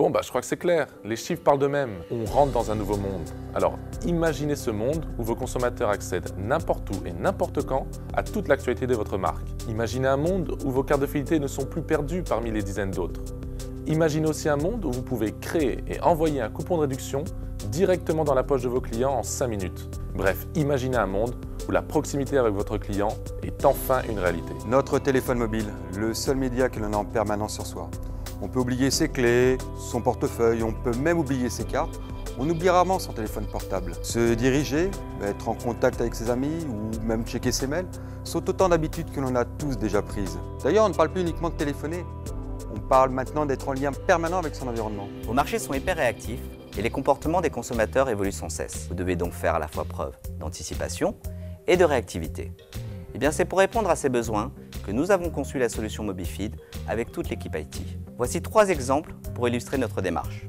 Bon, je crois que c'est clair. Les chiffres parlent d'eux-mêmes. On rentre dans un nouveau monde. Alors, imaginez ce monde où vos consommateurs accèdent n'importe où et n'importe quand à toute l'actualité de votre marque. Imaginez un monde où vos cartes de fidélité ne sont plus perdues parmi les dizaines d'autres. Imaginez aussi un monde où vous pouvez créer et envoyer un coupon de réduction directement dans la poche de vos clients en 5 minutes. Bref, imaginez un monde où la proximité avec votre client est enfin une réalité. Notre téléphone mobile, le seul média que l'on a en permanence sur soi. On peut oublier ses clés, son portefeuille, on peut même oublier ses cartes. On oublie rarement son téléphone portable. Se diriger, être en contact avec ses amis ou même checker ses mails sont autant d'habitudes que l'on a tous déjà prises. D'ailleurs, on ne parle plus uniquement de téléphoner. On parle maintenant d'être en lien permanent avec son environnement. Vos marchés sont hyper réactifs et les comportements des consommateurs évoluent sans cesse. Vous devez donc faire à la fois preuve d'anticipation et de réactivité. Eh bien, c'est pour répondre à ces besoins que nous avons conçu la solution Mobifeed avec toute l'équipe IT. Voici 3 exemples pour illustrer notre démarche.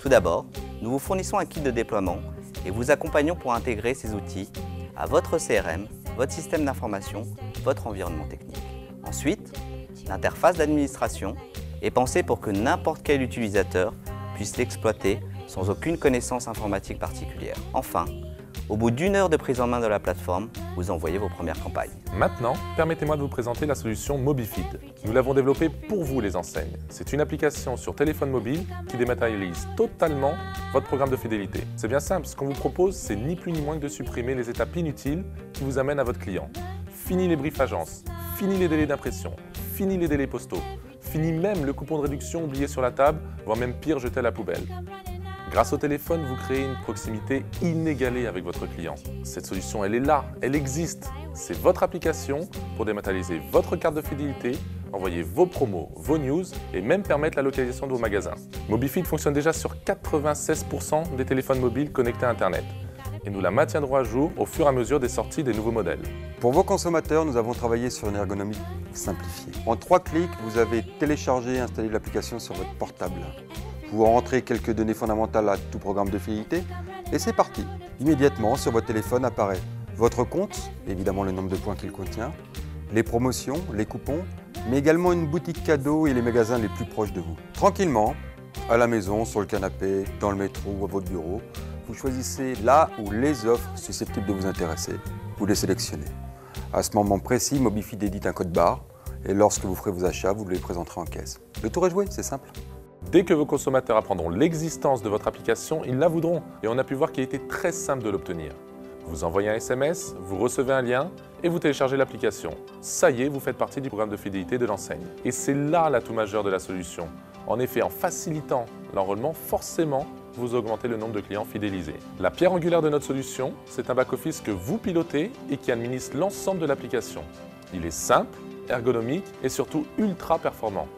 Tout d'abord, nous vous fournissons un kit de déploiement et vous accompagnons pour intégrer ces outils à votre CRM, votre système d'information, votre environnement technique. Ensuite, l'interface d'administration est pensée pour que n'importe quel utilisateur puisse l'exploiter sans aucune connaissance informatique particulière. Enfin, au bout d'1 heure de prise en main de la plateforme, vous envoyez vos premières campagnes. Maintenant, permettez-moi de vous présenter la solution Mobifeed. Nous l'avons développée pour vous les enseignes. C'est une application sur téléphone mobile qui dématérialise totalement votre programme de fidélité. C'est bien simple, ce qu'on vous propose, c'est ni plus ni moins que de supprimer les étapes inutiles qui vous amènent à votre client. Fini les briefs agences, fini les délais d'impression, fini les délais postaux, fini même le coupon de réduction oublié sur la table, voire même pire, jeté à la poubelle. Grâce au téléphone, vous créez une proximité inégalée avec votre client. Cette solution, elle est là, elle existe. C'est votre application pour dématérialiser votre carte de fidélité, envoyer vos promos, vos news et même permettre la localisation de vos magasins. Mobifeed fonctionne déjà sur 96% des téléphones mobiles connectés à Internet. Et nous la maintiendrons à jour au fur et à mesure des sorties des nouveaux modèles. Pour vos consommateurs, nous avons travaillé sur une ergonomie simplifiée. En 3 clics, vous avez téléchargé et installé l'application sur votre portable. Vous rentrez quelques données fondamentales à tout programme de fidélité et c'est parti. Immédiatement, sur votre téléphone apparaît votre compte, évidemment le nombre de points qu'il contient, les promotions, les coupons, mais également une boutique cadeau et les magasins les plus proches de vous. Tranquillement, à la maison, sur le canapé, dans le métro ou à votre bureau, vous choisissez là où les offres susceptibles de vous intéresser, vous les sélectionnez. À ce moment précis, Mobifeed édite un code barre et lorsque vous ferez vos achats, vous les présenterez en caisse. Le tour est joué, c'est simple. Dès que vos consommateurs apprendront l'existence de votre application, ils la voudront et on a pu voir qu'il était très simple de l'obtenir. Vous envoyez un SMS, vous recevez un lien et vous téléchargez l'application. Ça y est, vous faites partie du programme de fidélité de l'enseigne. Et c'est là l'atout majeur de la solution. En effet, en facilitant l'enrôlement, forcément, vous augmentez le nombre de clients fidélisés. La pierre angulaire de notre solution, c'est un back-office que vous pilotez et qui administre l'ensemble de l'application. Il est simple, ergonomique et surtout ultra performant.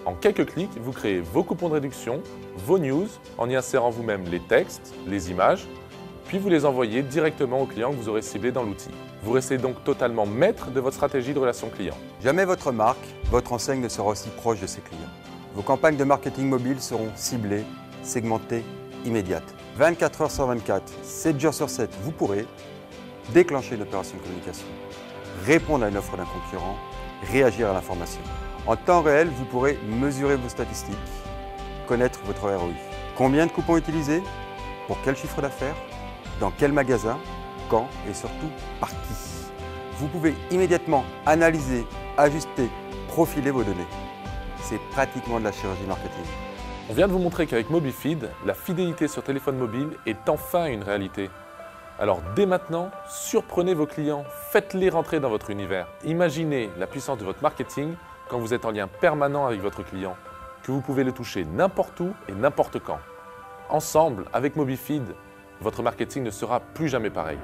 En quelques clics, vous créez vos coupons de réduction, vos news, en y insérant vous-même les textes, les images, puis vous les envoyez directement aux clients que vous aurez ciblés dans l'outil. Vous restez donc totalement maître de votre stratégie de relation client. Jamais votre marque, votre enseigne ne sera aussi proche de ses clients. Vos campagnes de marketing mobile seront ciblées, segmentées, immédiates. 24 heures sur 24, 7 jours sur 7, vous pourrez déclencher une opération de communication, répondre à une offre d'un concurrent, réagir à l'information. En temps réel, vous pourrez mesurer vos statistiques, connaître votre ROI. Combien de coupons utilisés? Pour quel chiffre d'affaires? Dans quel magasin? Quand? Et surtout, par qui? Vous pouvez immédiatement analyser, ajuster, profiler vos données. C'est pratiquement de la chirurgie marketing. On vient de vous montrer qu'avec Mobifeed, la fidélité sur téléphone mobile est enfin une réalité. Alors dès maintenant, surprenez vos clients, faites-les rentrer dans votre univers. Imaginez la puissance de votre marketing quand vous êtes en lien permanent avec votre client, que vous pouvez le toucher n'importe où et n'importe quand. Ensemble, avec Mobifeed, votre marketing ne sera plus jamais pareil.